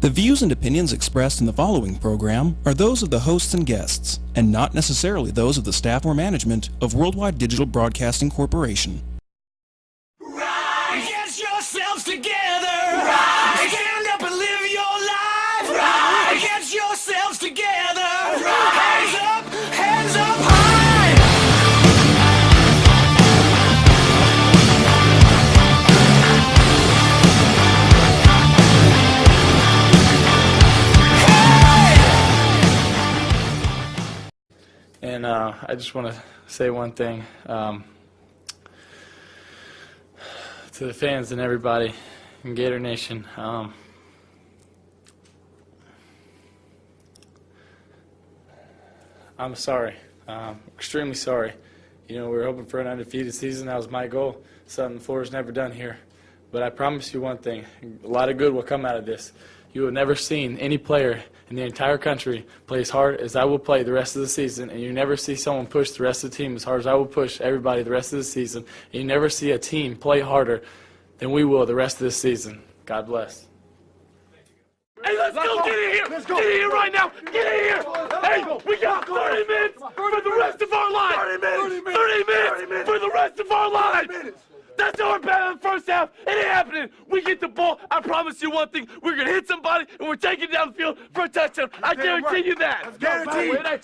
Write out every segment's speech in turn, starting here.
The views and opinions expressed in the following program are those of the hosts and guests, and not necessarily those of the staff or management of Worldwide Digital Broadcasting Corporation. Rise! Get yourselves together! Rise! Stand up and live your life! Rise! Get yourselves together! Rise! Hands up high! And I just want to say one thing to the fans and everybody in Gator Nation. I'm sorry. Extremely sorry. You know, we were hoping for an undefeated season. That was my goal. Something Florida's never done here. But I promise you one thing. A lot of good will come out of this. You have never seen any player in the entire country play as hard as I will play the rest of the season, and you never see someone push the rest of the team as hard as I will push everybody the rest of the season, and you never see a team play harder than we will the rest of this season. God bless. Hey, let's go! Get in here! Let's go! Get in here right now! Get in here! Hey, we got 30 minutes for the rest of our lives! 30 minutes for the rest of our lives! That's how we're bad in the first half. It ain't happening. We get the ball. I promise you one thing. We're going to hit somebody, and we're taking it down the field for a touchdown. I guarantee you that. Guaranteed. Look at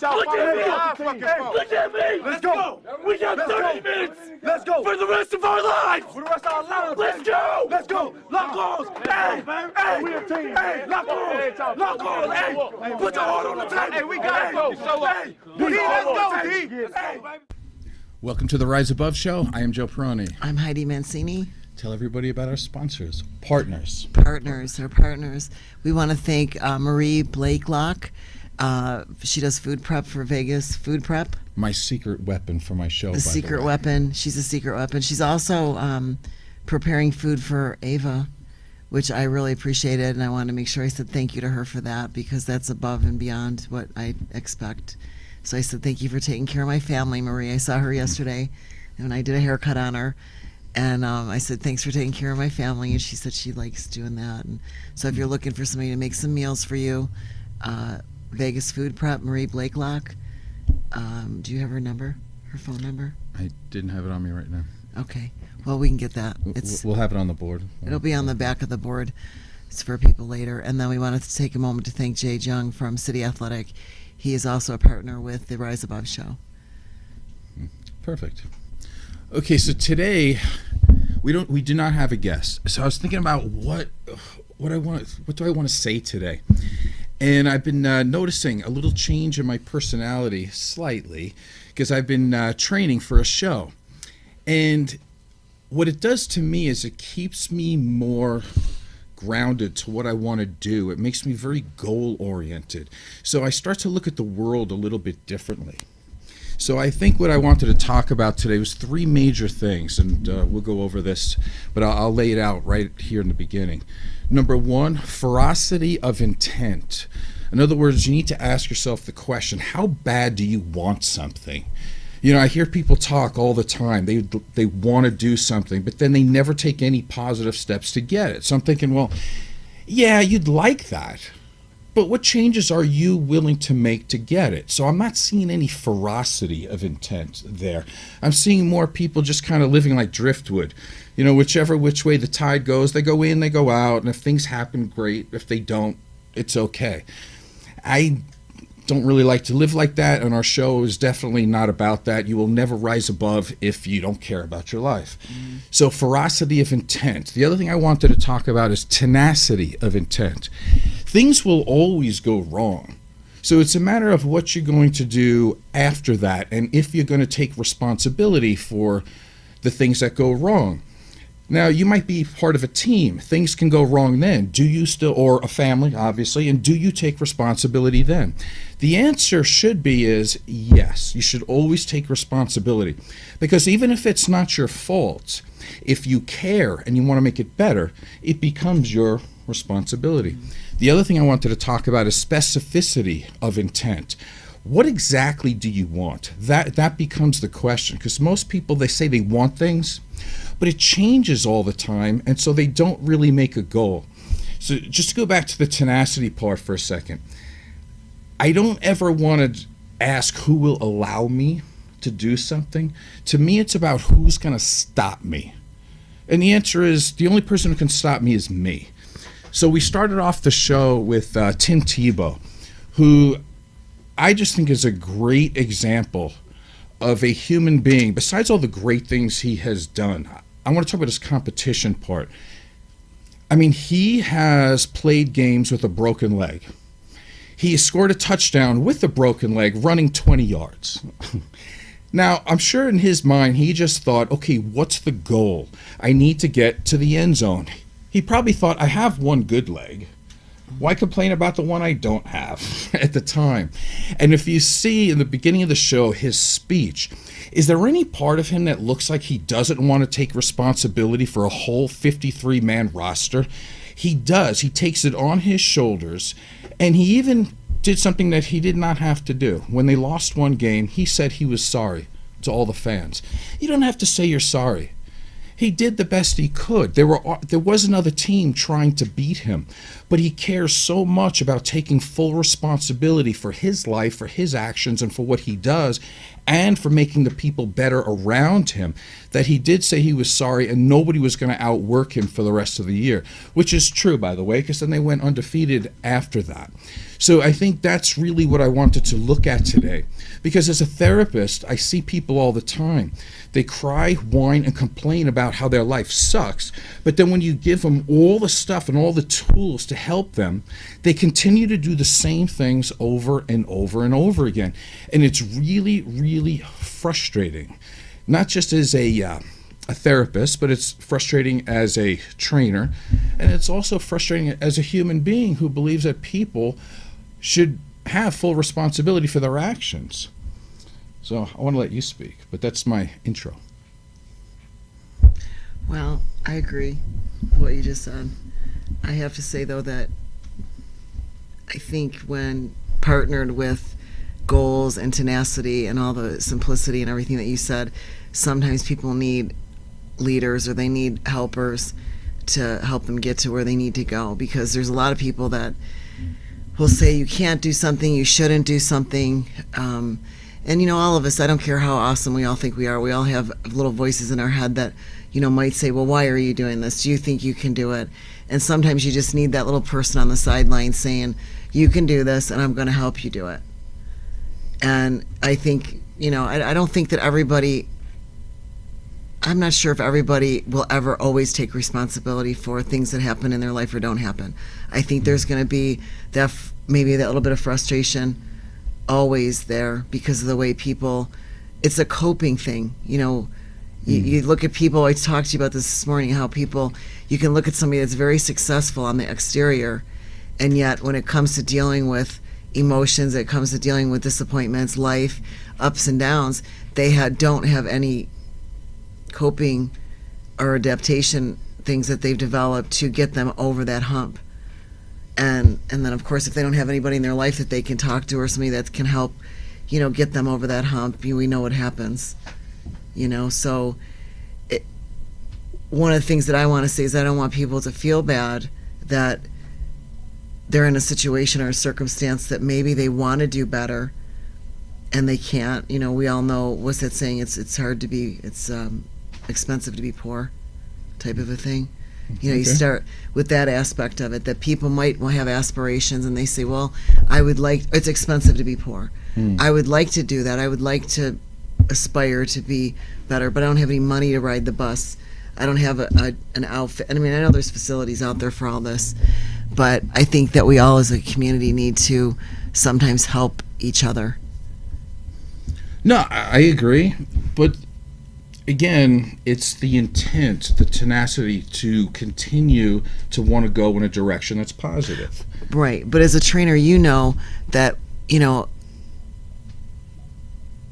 me. Let's go. We got 30 minutes. Let's go. For the rest of our lives. For the rest of our lives. Let's go. Let's go. Lock arms. Hey. We a team. Hey. Lock arms. Lock arms. Hey. Put your heart on the table. Hey, we got to go. Hey. Let's go, D. Hey. Welcome to the Rise Above Show. I am Joe Peroni. I'm Heidi Mancini. Tell everybody about our sponsors, partners. Our partners. We want to thank Marie Blakelock. She does food prep for Vegas Food Prep. My secret weapon for my show, The secret weapon. She's a secret weapon. She's also preparing food for Ava, which I really appreciated, and I wanted to make sure I said thank you to her for that, because that's above and beyond what I expect. So I said, thank you for taking care of my family, Marie. I saw her yesterday, and I did a haircut on her. And I said, thanks for taking care of my family. And she said she likes doing that. And so if you're looking for somebody to make some meals for you, Vegas Food Prep, Marie Blakelock. Do you have her number, her phone number? I didn't have it on me right now. Okay. Well, we can get that. We'll have it on the board. It'll be on the back of the board. It's for people later. And then we wanted to take a moment to thank Jay Jung from City Athletic. He is also a partner with the Rise Above Show. Perfect. Okay, so today we do not have a guest. So I was thinking about what do I want to say today, and I've been noticing a little change in my personality slightly, because I've been training for a show, and what it does to me is it keeps me more grounded to what I want to do. It makes me very goal oriented. So I start to look at the world a little bit differently. So I think what I wanted to talk about today was three major things, and we'll go over this, but I'll lay it out right here in the beginning. Number one, veracity of intent. In other words, you need to ask yourself the question, how bad do you want something? You know, I hear people talk all the time. They want to do something, but then they never take any positive steps to get it. So I'm thinking, well, yeah, you'd like that, but what changes are you willing to make to get it? So I'm not seeing any veracity of intent there. I'm seeing more people just kind of living like driftwood. You know, which way the tide goes, they go in, they go out, and if things happen, great. If they don't, it's okay. I don't really like to live like that, and our show is definitely not about that. You will never rise above if you don't care about your life. So veracity of intent. The other thing I wanted to talk about is tenacity of intent. Things will always go wrong. So it's a matter of what you're going to do after that, and if you're going to take responsibility for the things that go wrong. Now, you might be part of a team. Things can go wrong then. Do you still, or a family, obviously, and do you take responsibility then? The answer should be is yes. You should always take responsibility. Because even if it's not your fault, if you care and you want to make it better, it becomes your responsibility. The other thing I wanted to talk about is specificity of intent. What exactly do you want? That becomes the question, because most people, they say they want things, but it changes all the time, and so they don't really make a goal. So just to go back to the tenacity part for a second, I don't ever want to ask who will allow me to do something. To me, it's about who's going to stop me. And the answer is the only person who can stop me is me. So we started off the show with Tim Tebow, who I just think is a great example of a human being. Besides all the great things he has done, I want to talk about his competition part. I mean, he has played games with a broken leg. He scored a touchdown with a broken leg running 20 yards. Now, I'm sure in his mind, he just thought, okay, what's the goal? I need to get to the end zone. He probably thought, I have one good leg. Why complain about the one I don't have at the time? And if you see in the beginning of the show his speech, is there any part of him that looks like he doesn't want to take responsibility for a whole 53-man roster? He does. He takes it on his shoulders, and he even did something that he did not have to do. When they lost one game, he said he was sorry to all the fans. You don't have to say you're sorry. He did the best he could. There was another team trying to beat him, but he cares so much about taking full responsibility for his life, for his actions, and for what he does, and for making the people better around him, that he did say he was sorry and nobody was going to outwork him for the rest of the year, which is true, by the way, because then they went undefeated after that. So I think that's really what I wanted to look at today, because as a therapist, I see people all the time. They cry, whine, and complain about how their life sucks, but then when you give them all the stuff and all the tools to help them, they continue to do the same things over and over and over again. And it's really, really frustrating, not just as a therapist, but it's frustrating as a trainer, and it's also frustrating as a human being who believes that people should have full responsibility for their actions. So I want to let you speak, but that's my intro. Well, I agree with what you just said. I have to say, though, that I think when partnered with goals and tenacity and all the simplicity and everything that you said, sometimes people need leaders or they need helpers to help them get to where they need to go, because there's a lot of people that will say you can't do something, you shouldn't do something. And, you know, all of us, I don't care how awesome we all think we are, we all have little voices in our head that, you know, might say, well, why are you doing this? Do you think you can do it? And sometimes you just need that little person on the sideline saying, you can do this and I'm going to help you do it. And I think, you know, I don't think that everybody, I'm not sure if everybody will ever always take responsibility for things that happen in their life or don't happen. I think there's going to be that maybe that little bit of frustration always there because of the way people, it's a coping thing. You know, you look at people, I talked to you about this morning, how people, you can look at somebody that's very successful on the exterior, and yet when it comes to dealing with emotions, it comes to dealing with disappointments, life, ups and downs, they don't have any coping or adaptation things that they've developed to get them over that hump. And then, of course, if they don't have anybody in their life that they can talk to or somebody that can help, you know, get them over that hump, we know what happens, you know. So one of the things that I want to say is I don't want people to feel bad that they're in a situation or a circumstance that maybe they want to do better and they can't. You know, we all know, what's that saying? It's hard to be, it's expensive to be poor, type of a thing. You know, you start with that aspect of it, that people might have aspirations and they say, well, it's expensive to be poor. I would like to do that. I would like to aspire to be better, but I don't have any money to ride the bus. I don't have an outfit. I mean, I know there's facilities out there for all this, but I think that we all as a community need to sometimes help each other. No, I agree, but again, it's the intent, the tenacity to continue to want to go in a direction that's positive. Right. But as a trainer, you know that, you know,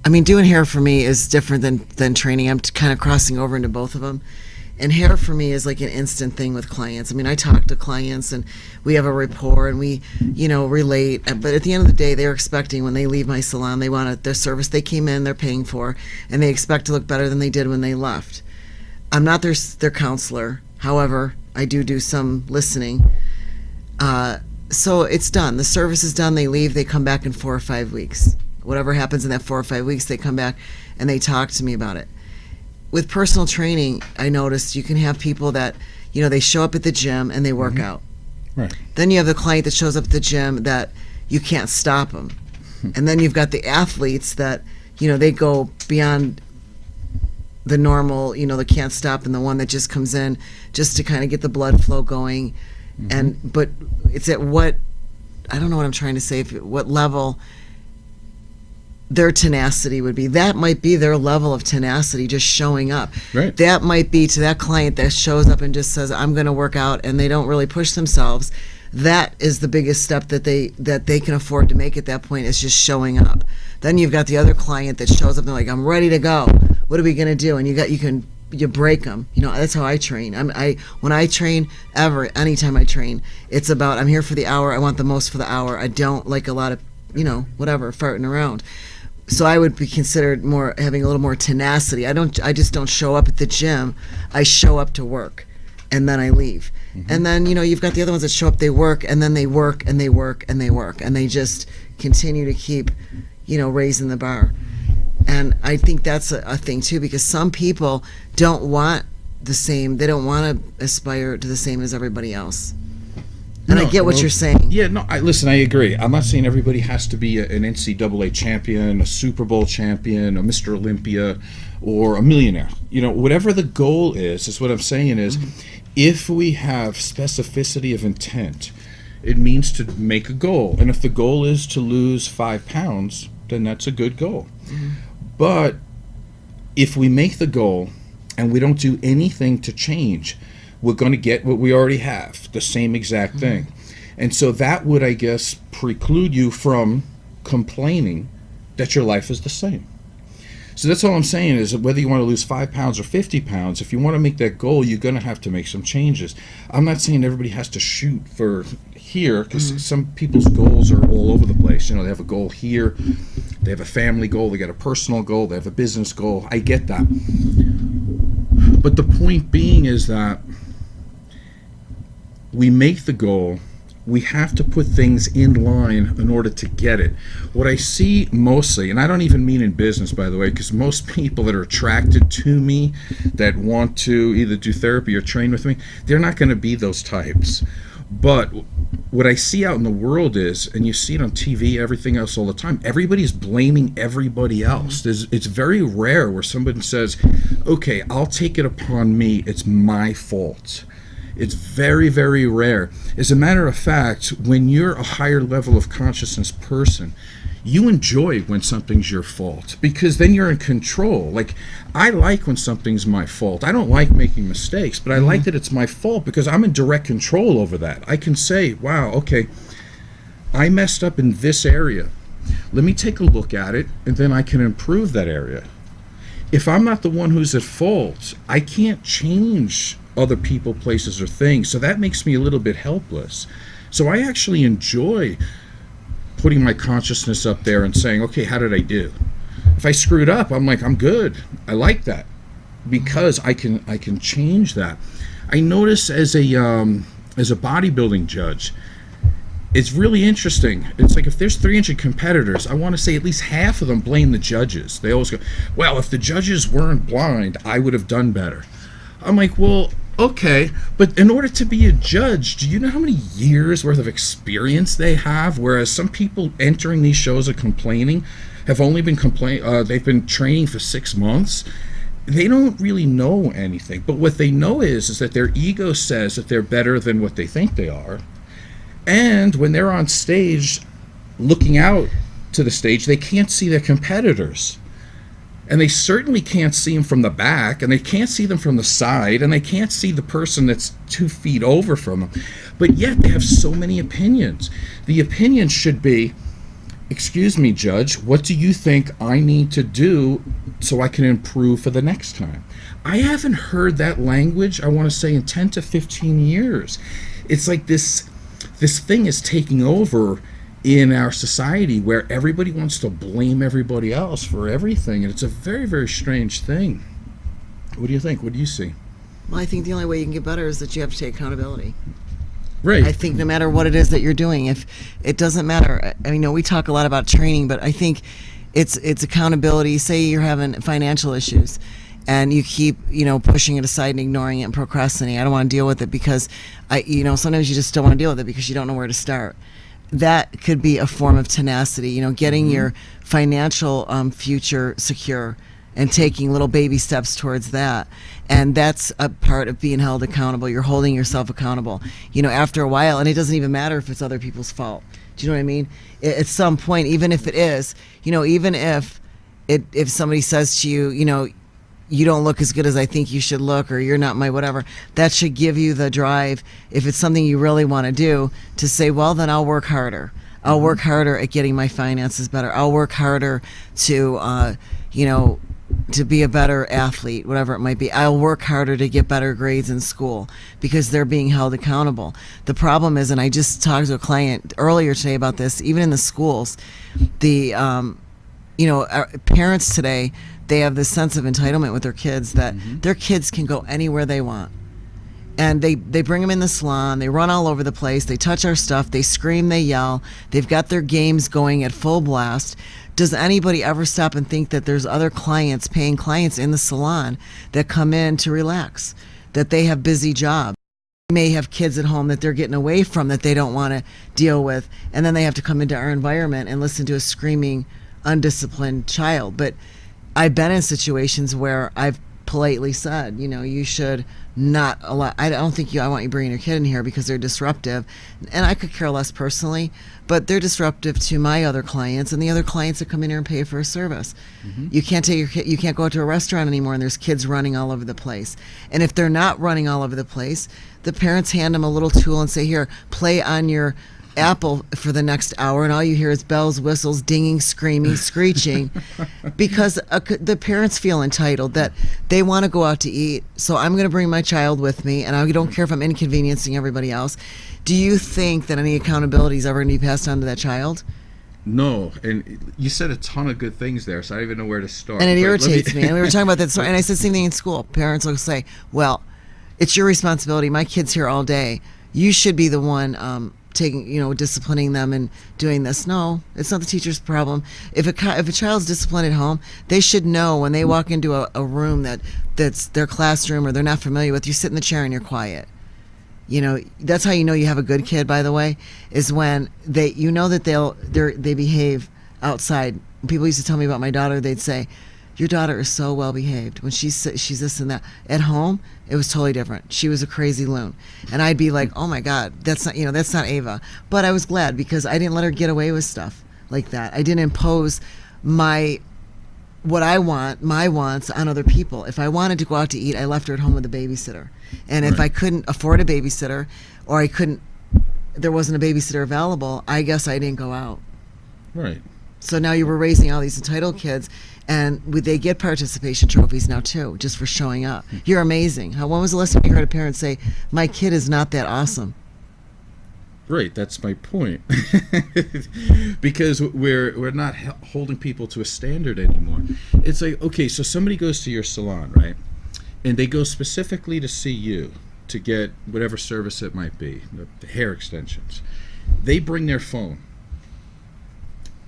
I mean, doing hair for me is different than training. I'm kind of crossing over into both of them. And hair for me is like an instant thing with clients. I mean, I talk to clients and we have a rapport and we, you know, relate. But at the end of the day, they're expecting when they leave my salon, they want their service they came in, they're paying for, and they expect to look better than they did when they left. I'm not their counselor. However, I do some listening. So it's done. The service is done. They leave. They come back in 4 or 5 weeks. Whatever happens in that 4 or 5 weeks, they come back and they talk to me about it. With personal training, I noticed you can have people that, they show up at the gym and they work out. Right. Then you have the client that shows up at the gym that you can't stop them. And then you've got the athletes that, they go beyond the normal, they can't stop, and the one that just comes in just to kind of get the blood flow going. But it's at what, I don't know what I'm trying to say, what level their tenacity would be. That might be their level of tenacity, just showing up. Right. That might be to that client that shows up and just says, I'm going to work out, and they don't really push themselves. That is the biggest step that they can afford to make at that point, is just showing up. Then you've got the other client that shows up and they're like, I'm ready to go. What are we going to do? And you break them. That's how I train. When I train, anytime I train, it's about, I'm here for the hour. I want the most for the hour. I don't like a lot of, farting around. So I would be considered having a little more tenacity. I just don't show up at the gym. I show up to work, and then I leave. And then, you've got the other ones that show up, they work, and then they work, and they work, and they work, and they just continue to keep, raising the bar. And I think that's a thing too, because some people don't want the same, they don't want to aspire to the same as everybody else. And I get what you're saying. Yeah, no, listen, I agree. I'm not saying everybody has to be an NCAA champion, a Super Bowl champion, a Mr. Olympia, or a millionaire. Whatever the goal is what I'm saying is, if we have specificity of intent, it means to make a goal. And if the goal is to lose 5 pounds, then that's a good goal. But if we make the goal and we don't do anything to change, we're going to get what we already have, the same exact thing. And so that would, I guess, preclude you from complaining that your life is the same. So that's all I'm saying, is that whether you want to lose 5 pounds or 50 pounds, if you want to make that goal, you're going to have to make some changes. I'm not saying everybody has to shoot for here, because some people's goals are all over the place. They have a goal here, they have a family goal, they got a personal goal, they have a business goal. I get that. But the point being is that we make the goal, we have to put things in line in order to get it. What I see mostly, and I don't even mean in business, by the way, because most people that are attracted to me, that want to either do therapy or train with me, they're not going to be those types. But what I see out in the world is, and you see it on TV, everything else all the time, everybody's blaming everybody else. It's very rare where somebody says, okay, I'll take it upon me, it's my fault. It's very, very rare. As a matter of fact, when you're a higher level of consciousness person, you enjoy when something's your fault, because then you're in control. Like, I like when something's my fault. I don't like making mistakes, but I like that it's my fault, because I'm in direct control over that. I can say, wow, okay, I messed up in this area. Let me take a look at it, and then I can improve that area. If I'm not the one who's at fault, I can't change other people, places, or things. So that makes me a little bit helpless. So I actually enjoy putting my consciousness up there and saying, okay, how did I do? If I screwed up, I'm like, I'm good. I like that, because I can change that. I notice as a bodybuilding judge, it's really interesting. It's like, if there's 300 competitors, I want to say at least half of them blame the judges. They always go, well, if the judges weren't blind, I would have done better. I'm like, well, okay, but in order to be a judge, do you know how many years worth of experience they have? Whereas some people entering these shows are complaining, have only been they've been training for 6 months. They don't really know anything. But what they know is that their ego says that they're better than what they think they are. And when they're on stage, looking out to the stage, they can't see their competitors. And they certainly can't see them from the back, and they can't see them from the side, and they can't see the person that's 2 feet over from them. But yet they have so many opinions. The opinion should be, excuse me, Judge, what do you think I need to do so I can improve for the next time? I haven't heard that language, I want to say, in 10 to 15 years. It's like this thing is taking over in our society, where everybody wants to blame everybody else for everything, and it's a very, very strange thing. What do you think? What do you see? Well, I think the only way you can get better is that you have to take accountability. Right. I think no matter what it is that you're doing, if it doesn't matter. I mean, we talk a lot about training, but I think it's accountability. Say you're having financial issues and you keep, pushing it aside and ignoring it and procrastinating. I don't want to deal with it because sometimes you just don't want to deal with it because you don't know where to start. That could be a form of tenacity, getting your financial future secure and taking little baby steps towards that. And that's a part of being held accountable. You're holding yourself accountable, after a while, and it doesn't even matter if it's other people's fault. Do you know what I mean? At some point, even if it is, even if somebody says to you, you don't look as good as I think you should look, or you're not my whatever, that should give you the drive, if it's something you really want to do, to say, well, then I'll work harder. I'll work harder at getting my finances better. I'll work harder to, to be a better athlete, whatever it might be. I'll work harder to get better grades in school because they're being held accountable. The problem is, and I just talked to a client earlier today about this, even in the schools, our parents today, they have this sense of entitlement with their kids that their kids can go anywhere they want. And they bring them in the salon, they run all over the place, they touch our stuff, they scream, they yell, they've got their games going at full blast. Does anybody ever stop and think that there's other clients, paying clients in the salon that come in to relax, that they have busy jobs? They may have kids at home that they're getting away from that they don't want to deal with, and then they have to come into our environment and listen to a screaming, undisciplined child. But I've been in situations where I've politely said, you should not allow, I want you bringing your kid in here because they're disruptive. And I could care less personally, but they're disruptive to my other clients and the other clients that come in here and pay for a service. You can't take your kid, you can't go out to a restaurant anymore and there's kids running all over the place. And if they're not running all over the place, the parents hand them a little tool and say, here, play on your Apple for the next hour, and all you hear is bells, whistles, dinging, screaming, screeching, because the parents feel entitled that they want to go out to eat, so I'm going to bring my child with me, and I don't care if I'm inconveniencing everybody else. Do you think that any accountability is ever going to be passed on to that child? No, and you said a ton of good things there, so I don't even know where to start. And it irritates me, and we were talking about that, and I said the same thing in school. Parents will say, well, it's your responsibility. My kid's here all day. You should be the one disciplining them and doing this. No, it's not the teacher's problem. If a child's disciplined at home, they should know when they walk into a room that's their classroom or they're not familiar with, you sit in the chair and you're quiet. That's how you know you have a good kid, by the way, is when they behave outside. People used to tell me about my daughter, they'd say, your daughter is so well behaved. When she's this and that. At home, it was totally different. She was a crazy loon. And I'd be like, oh my God, that's not Ava. But I was glad because I didn't let her get away with stuff like that. I didn't impose my wants on other people. If I wanted to go out to eat, I left her at home with a babysitter. And if I couldn't afford a babysitter or there wasn't a babysitter available, I guess I didn't go out. Right. So now you were raising all these entitled kids, and they get participation trophies now too, just for showing up. You're amazing. When was the last time you heard a parent say, my kid is not that awesome? Right, that's my point. Because we're not holding people to a standard anymore. It's like, okay, so somebody goes to your salon, right? And they go specifically to see you to get whatever service it might be, the hair extensions. They bring their phone.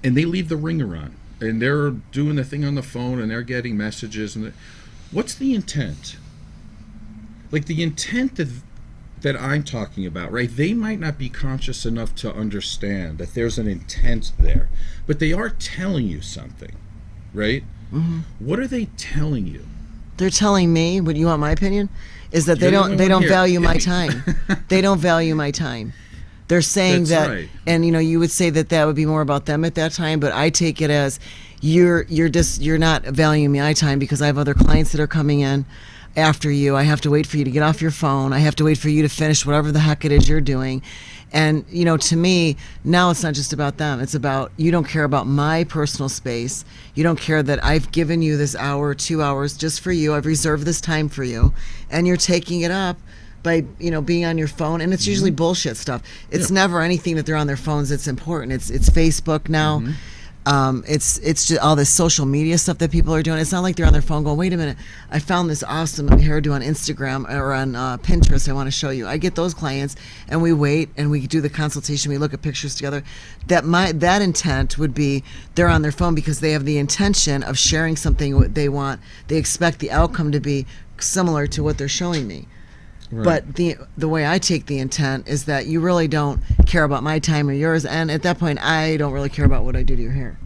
And they leave the ringer on, and they're doing the thing on the phone, and they're getting messages. What's the intent? Like the intent that I'm talking about, right? They might not be conscious enough to understand that there's an intent there, but they are telling you something, right? Mm-hmm. What are they telling you? They're telling me, what you want my opinion, is that they don't value my time. They don't value my time. They're saying That's that, right. And you would say that would be more about them at that time, but I take it as you're not valuing my time because I have other clients that are coming in after you. I have to wait for you to get off your phone. I have to wait for you to finish whatever the heck it is you're doing. And to me, now it's not just about them. It's about, you don't care about my personal space. You don't care that I've given you this hour, 2 hours just for you. I've reserved this time for you, and you're taking it up by being on your phone, and it's usually bullshit stuff. It's never anything that they're on their phones that's important. It's Facebook now. It's just all this social media stuff that people are doing. It's not like they're on their phone going, wait a minute, I found this awesome hairdo on Instagram or on Pinterest. I want to show you. I get those clients, and we wait and we do the consultation. We look at pictures together. That intent would be they're on their phone because they have the intention of sharing something what they want. They expect the outcome to be similar to what they're showing me. Right. But the way I take the intent is that you really don't care about my time or yours, and at that point, I don't really care about what I do to your hair.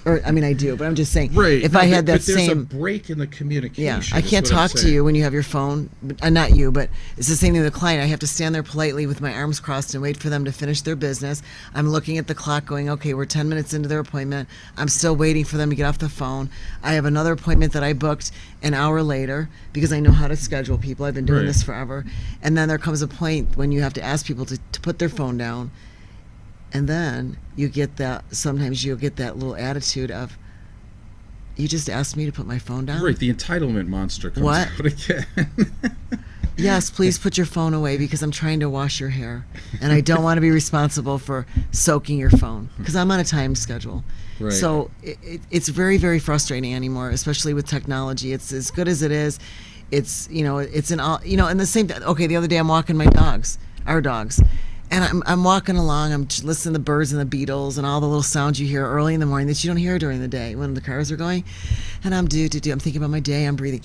Or I mean, I do, but I'm just saying. Right. If No, I had that but there's same a break in the communication. yeah, I is can't what I'm talk to saying. you when you have your phone. Not you, but it's the same thing with the client. I have to stand there politely with my arms crossed and wait for them to finish their business. I'm looking at the clock going, okay, we're 10 minutes into their appointment. I'm still waiting for them to get off the phone. I have another appointment that I booked an hour later because I know how to schedule people. I've been doing Right. this forever. And then there comes a point when you have to ask people to put their phone down. And then you get that, sometimes you'll get that little attitude of, you just asked me to put my phone down? Right, the entitlement monster comes What? out again. Yes, please put your phone away because I'm trying to wash your hair. And I don't want to be responsible for soaking your phone because I'm on a time schedule. Right. So it's very, very frustrating anymore, especially with technology. It's as good as it is. It's, it's an all, and the same, okay, the other day I'm walking my dogs, our dogs. And I'm walking along, I'm just listening to the birds and the beetles and all the little sounds you hear early in the morning that you don't hear during the day when the cars are going. And I'm I'm thinking about my day, I'm breathing.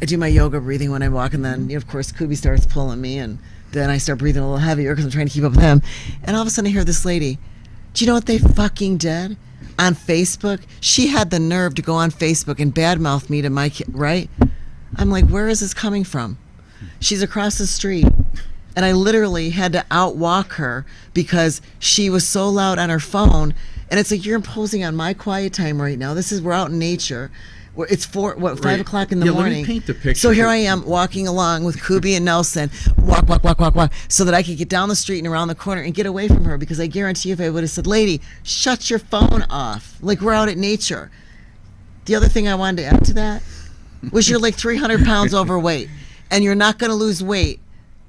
I do my yoga breathing when I walk, and then, of course, Kubi starts pulling me, and then I start breathing a little heavier because I'm trying to keep up with him. And all of a sudden I hear this lady, do you know what they fucking did? On Facebook, she had the nerve to go on Facebook and badmouth me to my kid, right? I'm like, where is this coming from? She's across the street. And I literally had to outwalk her because she was so loud on her phone. And it's like, you're imposing on my quiet time right now. We're out in nature. It's 5 o'clock in the Let me morning. paint the picture. So here I am walking along with Kubi and Nelson, walk, so that I could get down the street and around the corner and get away from her, because I guarantee if I would have said, lady, shut your phone off. Like, we're out at nature. The other thing I wanted to add to that was you're like 300 pounds overweight, and you're not going to lose weight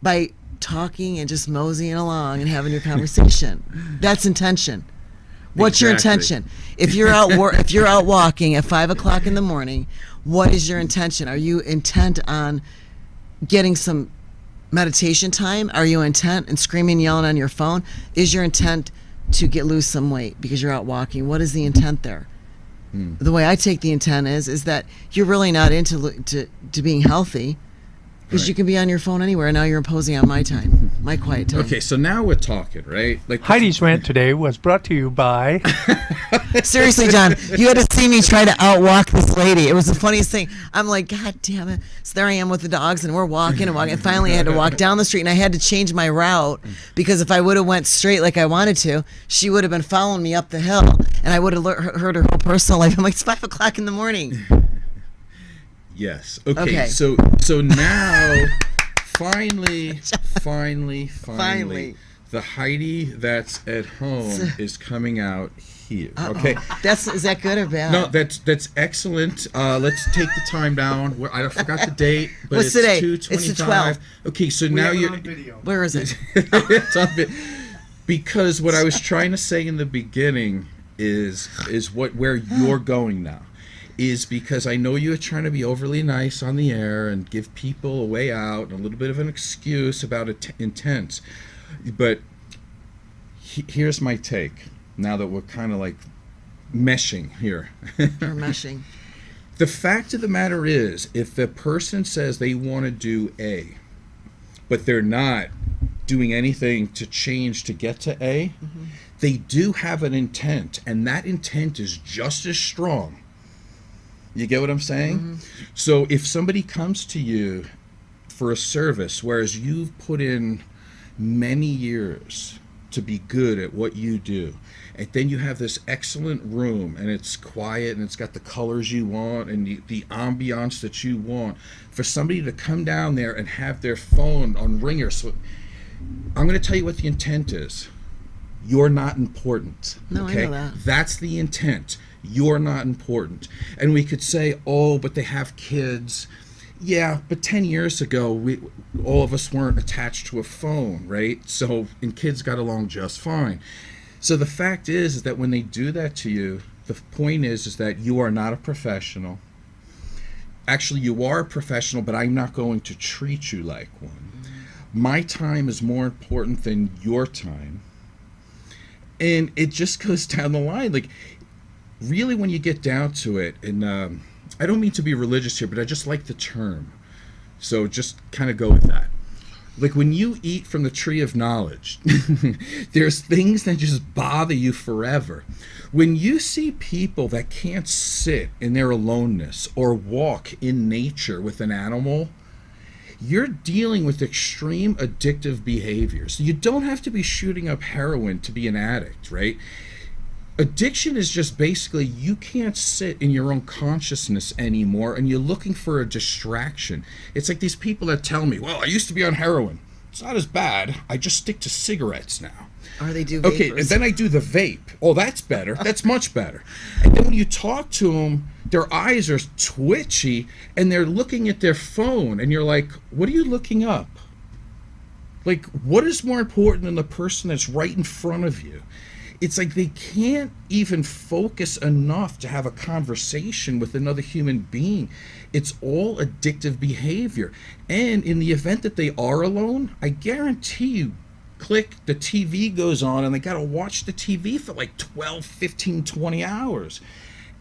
by talking and just moseying along and having your conversation. That's intention. What's your Exactly. intention? If you're out walking at 5 o'clock in the morning, what is your intention? Are you intent on getting some meditation time? Are you intent and screaming and yelling on your phone? Is your intent to lose some weight because you're out walking? What is the intent there? The way I take the intent is that you're really not into being healthy, because Right. you can be on your phone anywhere. Now you're imposing on my time, my quiet time. Okay, so now we're talking, right? Like Heidi's rant today was brought to you by. Seriously, John, you had to see me try to outwalk this lady. It was the funniest thing. I'm like, God damn it. So there I am with the dogs, and we're walking. And finally I had to walk down the street, and I had to change my route, because if I would have went straight like I wanted to, she would have been following me up the hill, and I would have heard her whole personal life. I'm like, it's 5 o'clock in the morning. Yes. Okay. Okay. So now, finally, the Heidi that's at home is coming out here. Okay. Is that good or bad? No, that's excellent. Let's take the time down. I forgot the date, but What's it's today? 2:25. It's the 12th. Okay, so now you're. Where is it? It's on because what I was trying to say in the beginning is where you're going now. Is because I know you're trying to be overly nice on the air and give people a way out and a little bit of an excuse about intent. But here's my take, now that we're kind of like meshing here. Or meshing. The fact of the matter is, if the person says they want to do A, but they're not doing anything to change to get to A, they do have an intent, and that intent is just as strong. You get what I'm saying? So if somebody comes to you for a service, whereas you've put in many years to be good at what you do, and then you have this excellent room, and it's quiet, and it's got the colors you want, and the ambiance that you want, for somebody to come down there and have their phone on ringer. So I'm going to tell you what the intent is. You're not important. No, okay? I know that. That's the intent. You're not important. And we could say, oh, but they have kids. Yeah, but 10 years ago, all of us weren't attached to a phone, right? So, and kids got along just fine. So the fact is that when they do that to you, the point is that you are not a professional. Actually, you are a professional, but I'm not going to treat you like one. My time is more important than your time. And it just goes down the line. Like, really, when you get down to it, and I don't mean to be religious here, but I just like the term. So just kind of go with that. Like, when you eat from the tree of knowledge, there's things that just bother you forever. When you see people that can't sit in their aloneness or walk in nature with an animal, you're dealing with extreme addictive behaviors. You don't have to be shooting up heroin to be an addict, right? Addiction is just basically you can't sit in your own consciousness anymore and you're looking for a distraction. It's like these people that tell me, well, I used to be on heroin. It's not as bad. I just stick to cigarettes now. Or they do vapors. Okay, and then I do the vape. Oh, that's better. That's much better. And then when you talk to them, their eyes are twitchy and they're looking at their phone and you're like, what are you looking up? Like, what is more important than the person that's right in front of you? It's like they can't even focus enough to have a conversation with another human being. It's all addictive behavior. And in the event that they are alone, I guarantee you, click, the TV goes on and they got to watch the TV for like 12, 15, 20 hours.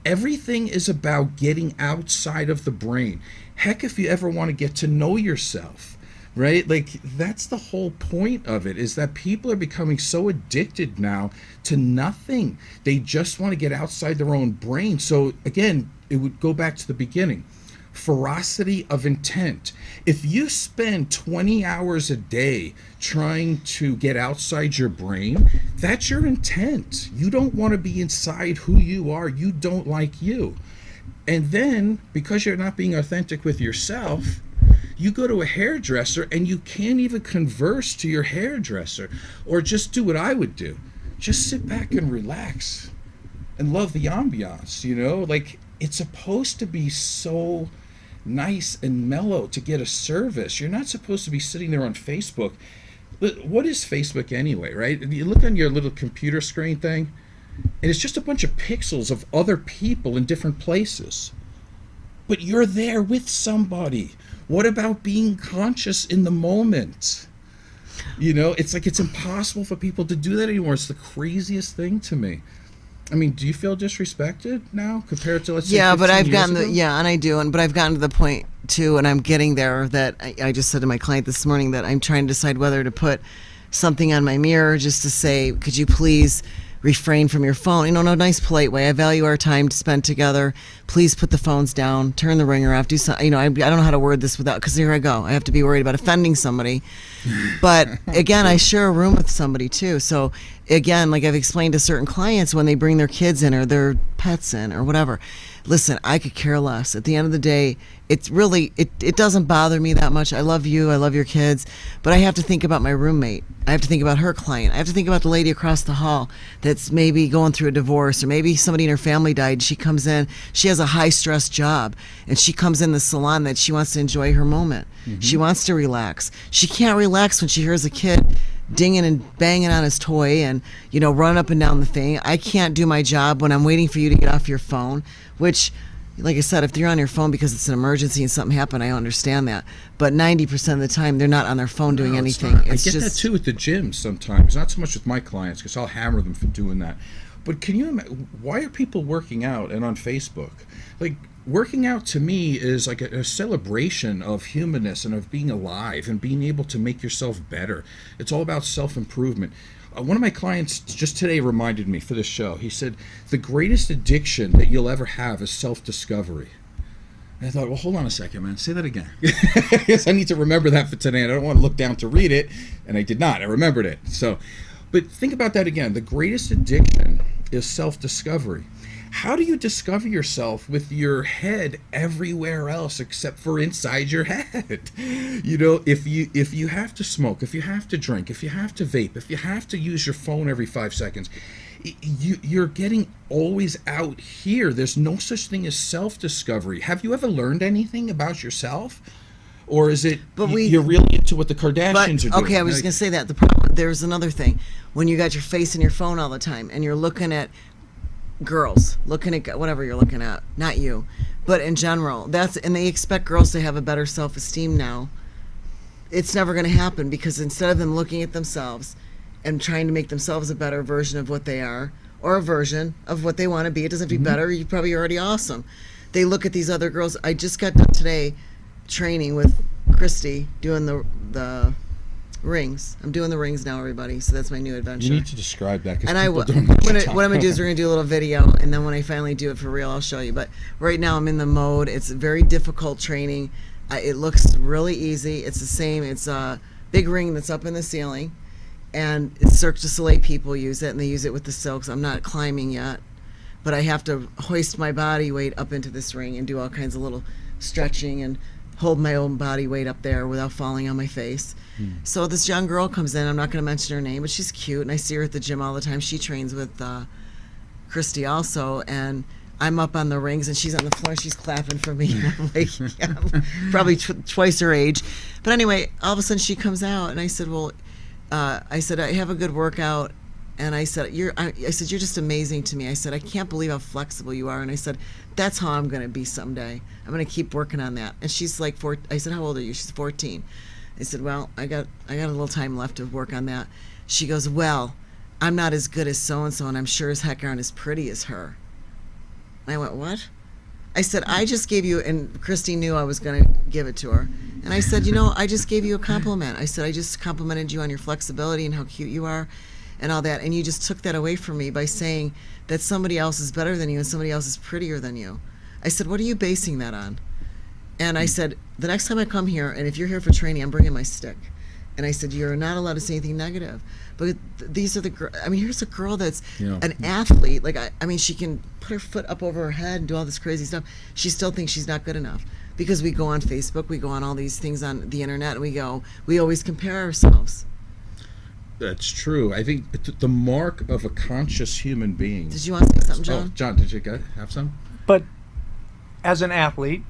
Everything is about getting outside of the brain. Heck, if you ever want to get to know yourself, right? Like, that's the whole point of it, is that people are becoming so addicted now to nothing. They just want to get outside their own brain. So again, it would go back to the beginning. Veracity of intent. If you spend 20 hours a day trying to get outside your brain, that's your intent. You don't want to be inside who you are. You don't like you. And then, because you're not being authentic with yourself, you go to a hairdresser and you can't even converse to your hairdresser, or just do what I would do. Just sit back and relax and love the ambiance, you know? Like, it's supposed to be so nice and mellow to get a service. You're not supposed to be sitting there on Facebook. What is Facebook anyway, right? You look on your little computer screen thing, and it's just a bunch of pixels of other people in different places. But you're there with somebody. What about being conscious in the moment? You know, it's like it's impossible for people to do that anymore. It's the craziest thing to me. I mean, do you feel disrespected now compared to, let's say, 15 but I've years gotten ago? and I do, but I've gotten to the point too, and I'm getting there, that I just said to my client this morning that I'm trying to decide whether to put something on my mirror just to say, could you please refrain from your phone, in a nice, polite way. I value our time to spend together. Please put the phones down, turn the ringer off, do something. I don't know how to word this without, because here I go. I have to be worried about offending somebody. But again, I share a room with somebody too. So again, like I've explained to certain clients, when they bring their kids in or their pets in or whatever, listen, I could care less. At the end of the day, it's really, it doesn't bother me that much. I love you. I love your kids. But I have to think about my roommate. I have to think about her client. I have to think about the lady across the hall that's maybe going through a divorce, or maybe somebody in her family died. She comes in, she has a high stress job, and she comes in the salon that she wants to enjoy her moment. Mm-hmm. She wants to relax. She can't relax when she hears a kid dinging and banging on his toy and, running up and down the thing. I can't do my job when I'm waiting for you to get off your phone, which, like I said, if you're on your phone because it's an emergency and something happened, I understand that. But 90% of the time, they're not on their phone doing anything. I get that too at the gym sometimes. Not so much with my clients, because I'll hammer them for doing that. But can you imagine, why are people working out and on Facebook? Like, working out to me is like a celebration of humanness and of being alive and being able to make yourself better. It's all about self-improvement. One of my clients just today reminded me for this show. He said, the greatest addiction that you'll ever have is self-discovery. And I thought, well, hold on a second, man. Say that again. Yes, I need to remember that for today. And I don't want to look down to read it. And I did not. I remembered it. But think about that again. The greatest addiction is self-discovery. How do you discover yourself with your head everywhere else except for inside your head? If you have to smoke, if you have to drink, if you have to vape, if you have to use your phone every 5 seconds, you're getting always out here. There's no such thing as self-discovery. Have you ever learned anything about yourself? or is it But you're really into what the Kardashians are doing? Okay, I was just gonna say that. The problem, there's another thing. When you got your face in your phone all the time and you're looking at girls, looking at whatever you're looking at, not you, but in general, and they expect girls to have a better self-esteem now. It's never going to happen, because instead of them looking at themselves and trying to make themselves a better version of what they are, or a version of what they want to be, it doesn't have to be better, you're probably already awesome. They look at these other girls. I just got done today training with Christy doing the rings. I'm doing the rings now, everybody, so that's my new adventure. You need to describe that, because And people what don't know what I'm going to do is we're going to do a little video, and then when I finally do it for real, I'll show you. But right now I'm in the mode. It's very difficult training. It looks really easy. It's the same. It's a big ring that's up in the ceiling, and Cirque du Soleil people use it, and they use it with the silks. I'm not climbing yet, but I have to hoist my body weight up into this ring and do all kinds of little stretching and hold my own body weight up there without falling on my face. So this young girl comes in. I'm not going to mention her name, but she's cute, and I see her at the gym all the time. She trains with Christy also, and I'm up on the rings, and she's on the floor. She's clapping for me. And I'm like, yeah, probably twice her age. But anyway, all of a sudden she comes out, and I said, well, I have a good workout. And I said, you're just amazing to me. I said, I can't believe how flexible you are. And I said, that's how I'm going to be someday. I'm going to keep working on that. And she's like, I said, how old are you? She's 14. I said, well, I got a little time left to work on that. She goes, well, I'm not as good as so-and-so, and I'm sure as heck aren't as pretty as her. And I went, what? I said, I just gave you, and Christy knew I was going to give it to her. And I said, I just gave you a compliment. I said, I just complimented you on your flexibility and how cute you are and all that, and you just took that away from me by saying that somebody else is better than you and somebody else is prettier than you. I said, what are you basing that on? And I said, the next time I come here, and if you're here for training, I'm bringing my stick. And I said, you're not allowed to say anything negative. But these are here's a girl that's an athlete. Like, I mean, she can put her foot up over her head and do all this crazy stuff. She still thinks she's not good enough. Because we go on Facebook, we go on all these things on the internet, and we always compare ourselves. That's true. I think the mark of a conscious human being. Did you want to say something, John? Oh, John, did you have some? But as an athlete,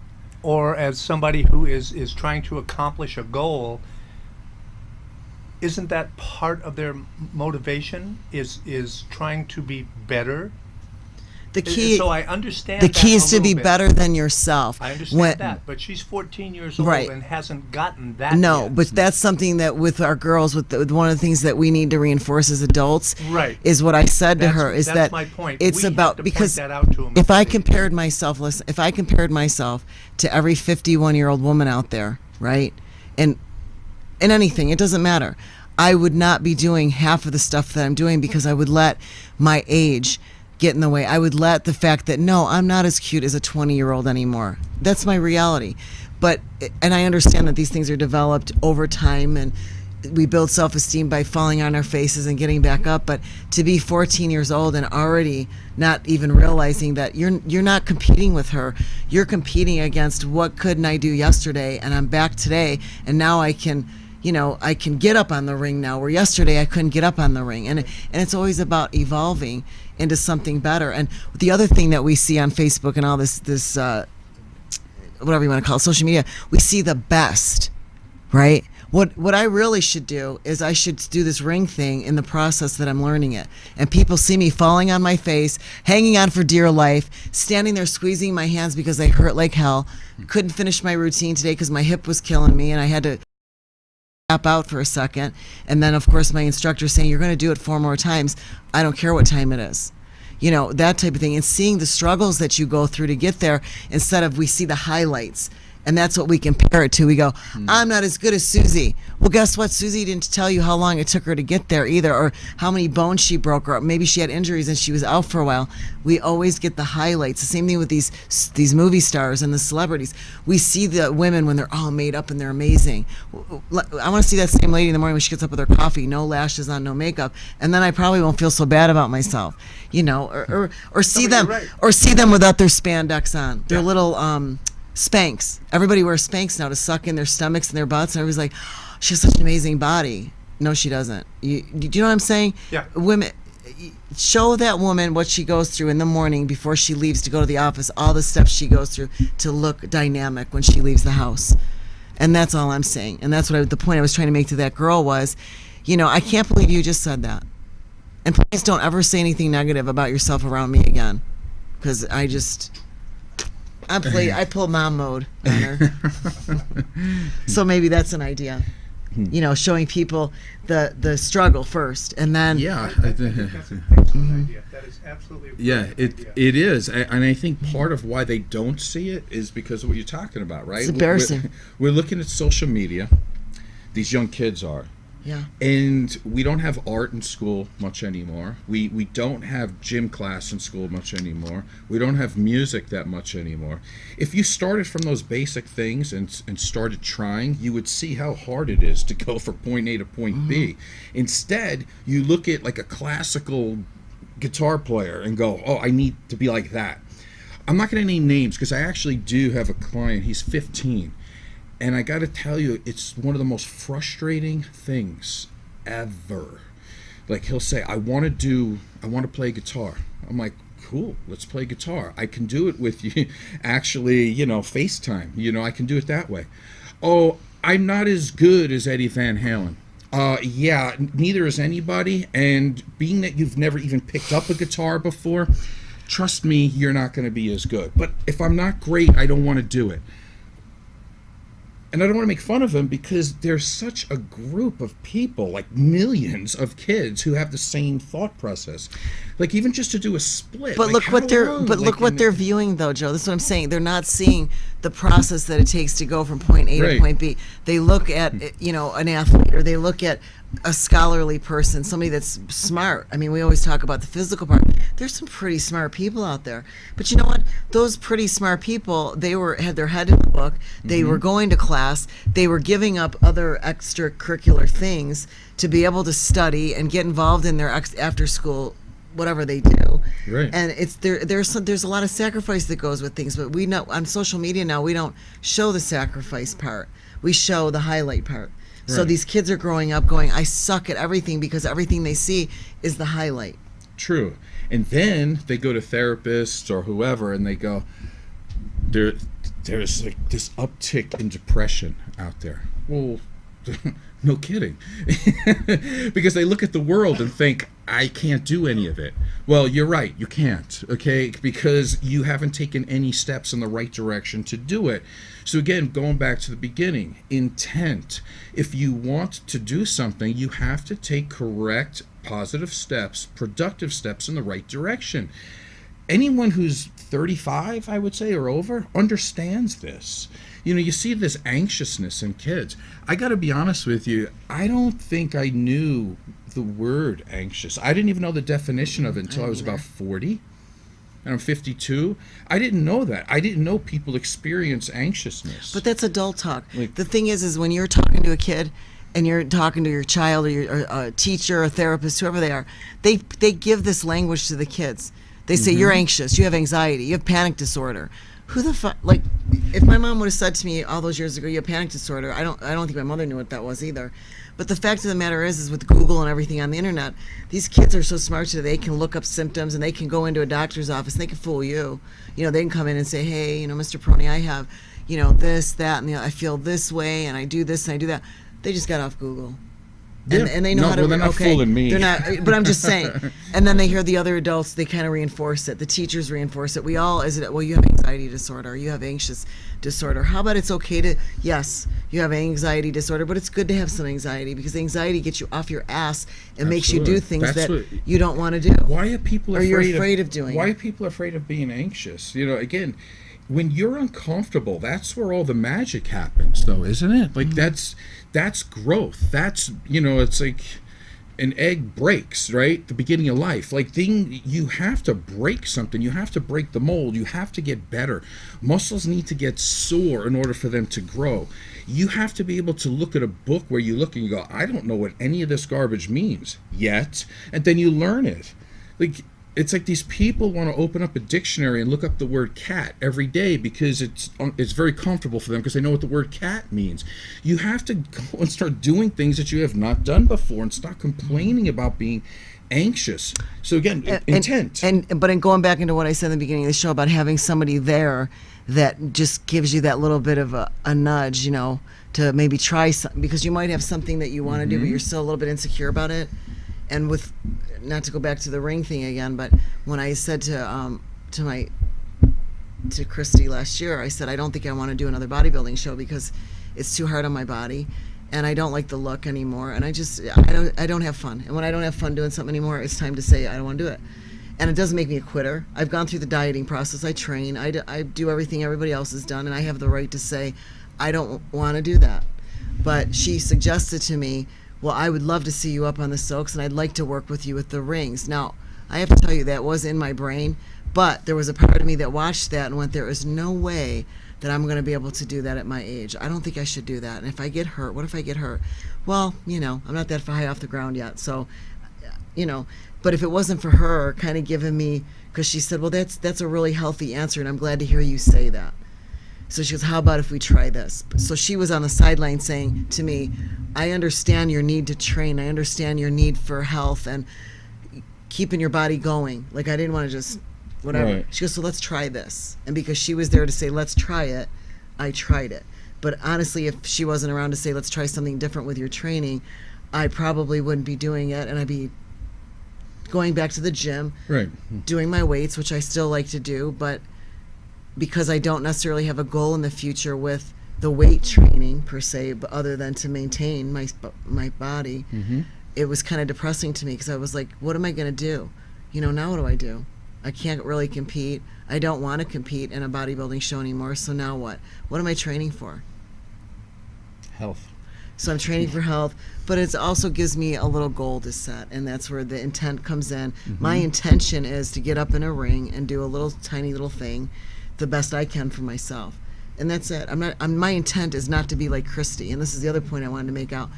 or as somebody who is trying to accomplish a goal, isn't that part of their motivation? Is trying to be better? The key. So I understand. The key that is a to be little bit. better than yourself. I understand that, but she's 14 years old Right. and hasn't gotten that. No, yet. but that's something that with our girls, with one of the things that we need to reinforce as adults, Right. is what I said to That's- her is that's that my point. it's We have about to point because that out to 'em if I as they- compared myself, if I compared myself to every 51-year-old woman out there, right, and in anything, it doesn't matter. I would not be doing half of the stuff that I'm doing because I would let my age get in the way. I would let the fact that, no, I'm not as cute as a 20-year-old anymore. That's my reality. And I understand that these things are developed over time, and we build self-esteem by falling on our faces and getting back up. But to be 14 years old and already not even realizing that you're not competing with her, you're competing against what couldn't I do yesterday, and I'm back today, and now I can get up on the ring now, where yesterday I couldn't get up on the ring. And it's always about evolving into something better. And the other thing that we see on Facebook and all this whatever you want to call it, social media, we see the best, right? What I really should do is I should do this ring thing in the process that I'm learning it. And people see me falling on my face, hanging on for dear life, standing there squeezing my hands because they hurt like hell. Couldn't finish my routine today because my hip was killing me and I had to tap out for a second. And then, of course, my instructor saying, you're going to do it 4 more times. I don't care what time it is. That type of thing. And seeing the struggles that you go through to get there instead of we see the highlights. And that's what we compare it to. We go, I'm not as good as Susie. Well, guess what? Susie didn't tell you how long it took her to get there either, or how many bones she broke, or maybe she had injuries and she was out for a while. We always get the highlights. The same thing with these movie stars and the celebrities. We see the women when they're all made up and they're amazing. I want to see that same lady in the morning when she gets up with her coffee, no lashes on, no makeup, and then I probably won't feel so bad about myself, or see them, right. or see them without their spandex on, their little Spanx. Everybody wears Spanx now to suck in their stomachs and their butts, and everybody's like, oh, she has such an amazing body. No, she doesn't. Do you know what I'm saying? Yeah. Women, show that woman what she goes through in the morning before she leaves to go to the office, all the steps she goes through to look dynamic when she leaves the house. And that's all I'm saying. And that's what the point I was trying to make to that girl was, I can't believe you just said that. And please don't ever say anything negative about yourself around me again. Because I pull mom mode on her. So maybe that's an idea. Showing people the struggle first, and then That's an excellent idea. That is absolutely a brilliant idea. It is, and I think part of why they don't see it is because of what you're talking about, right? It's embarrassing. We're looking at social media. These young kids are. Yeah. And we don't have art in school much anymore. We don't have gym class in school much anymore. We don't have music that much anymore. If you started from those basic things and started trying, you would see how hard it is to go from point A to point B. Instead, you look at like a classical guitar player and go, oh, I need to be like that. I'm not going to name names because I actually do have a client. He's 15. And I got to tell you, it's one of the most frustrating things ever. Like, he'll say, I want to play guitar. I'm like, cool, let's play guitar. I can do it with you, actually, FaceTime. I can do it that way. Oh, I'm not as good as Eddie Van Halen. Yeah, neither is anybody. And being that you've never even picked up a guitar before, trust me, you're not going to be as good. But if I'm not great, I don't want to do it. And I don't want to make fun of them because there's such a group of people, like millions of kids who have the same thought process. Like even just to do a split. But like, look what how they're viewing though, Joe. This is what I'm saying. They're not seeing the process that it takes to go from point A to point B. They look at an athlete, or they look at a scholarly person, somebody that's smart. I mean, we always talk about the physical part. There's some pretty smart people out there. But you know what? Those pretty smart people, had their head in the book. They were going to class. They were giving up other extracurricular things to be able to study and get involved in their after school whatever they do. Right. And it's there's a lot of sacrifice that goes with things, but we know on social media now we don't show the sacrifice part. We show the highlight part. So Right. these kids are growing up going, I suck at everything because everything they see is the highlight. True. And then they go to therapists or whoever and they go, there's like this uptick in depression out there. Well, no kidding. Because they look at the world and think, I can't do any of it. Well, you're right, you can't, okay? Because you haven't taken any steps in the right direction to do it. So again, going back to the beginning, intent. If you want to do something, you have to take correct, positive steps, productive steps in the right direction. Anyone who's 35, I would say, or over, understands this. You see this anxiousness in kids. I got to be honest with you, I don't think I knew the word anxious. I didn't even know the definition of it until I was about 40. And I'm 52. I didn't know that. I didn't know people experience anxiousness. But that's adult talk. The thing is when you're talking to a kid and you're talking to your child or a teacher, a therapist, whoever they are, they give this language to the kids. They say, you're anxious, you have anxiety, you have panic disorder. Who the fuck, like, if my mom would have said to me all those years ago, you have panic disorder, I don't think my mother knew what that was either. But the fact of the matter is with Google and everything on the internet, these kids are so smart today, they can look up symptoms and they can go into a doctor's office and they can fool you. They can come in and say, hey, Mr. Proney, I have, this, that, and I feel this way and I do this and I do that. They just got off Google. And they know how to. Well, they're not fooling me. They're not. But I'm just saying. And then they hear the other adults. They kind of reinforce it. The teachers reinforce it. We all. Well, you have anxiety disorder. Or you have anxious disorder. How about it's okay to? Yes, you have anxiety disorder, but it's good to have some anxiety because anxiety gets you off your ass and makes you do things you don't want to do. Why are people afraid? Or you're afraid of doing. Why are people afraid of being anxious? Again. When you're uncomfortable, that's where all the magic happens, though, isn't it? Like that's growth. That's it's like an egg breaks, right? The beginning of life. Like you have to break something. You have to break the mold. You have to get better. Muscles need to get sore in order for them to grow. You have to be able to look at a book where you look and you go, I don't know what any of this garbage means yet, and then you learn it. It's like these people want to open up a dictionary and look up the word cat every day because it's very comfortable for them because they know what the word cat means. You have to go and start doing things that you have not done before and stop complaining about being anxious. So again, intent. But in going back into what I said in the beginning of the show about having somebody there that just gives you that little bit of a nudge, to maybe try something, because you might have something that you want to do, but you're still a little bit insecure about it. And with, not to go back to the ring thing again, but when I said to Christy last year, I said, I don't think I want to do another bodybuilding show because it's too hard on my body, and I don't like the look anymore, and I don't have fun. And when I don't have fun doing something anymore, it's time to say I don't want to do it. And it doesn't make me a quitter. I've gone through the dieting process. I train. I do everything everybody else has done, and I have the right to say I don't want to do that. But she suggested to me, well, I would love to see you up on the silks, and I'd like to work with you with the rings. Now, I have to tell you, that was in my brain, but there was a part of me that watched that and went, there is no way that I'm going to be able to do that at my age. I don't think I should do that. And if I get hurt, what if I get hurt? Well, I'm not that high off the ground yet. So, but if it wasn't for her kind of giving me, because she said, well, that's a really healthy answer, and I'm glad to hear you say that. So she goes, how about if we try this? So she was on the sideline saying to me, I understand your need to train. I understand your need for health and keeping your body going. Like, I didn't want to just whatever. Right. She goes, so let's try this. And because she was there to say, let's try it, I tried it. But honestly, if she wasn't around to say, let's try something different with your training, I probably wouldn't be doing it, and I'd be going back to the gym, right, doing my weights, which I still like to do, but because I don't necessarily have a goal in the future with the weight training per se, but other than to maintain my body, it was kind of depressing to me, because I was like, what am I going to do? Now what do I do? I can't really compete. I don't want to compete in a bodybuilding show anymore, so now what? What am I training for? Health. So I'm training for health, but it also gives me a little goal to set, and that's where the intent comes in. My intention is to get up in a ring and do a little tiny little thing the best I can for myself. And that's it. My intent is not to be like Christy, and this is the other point I wanted to make out.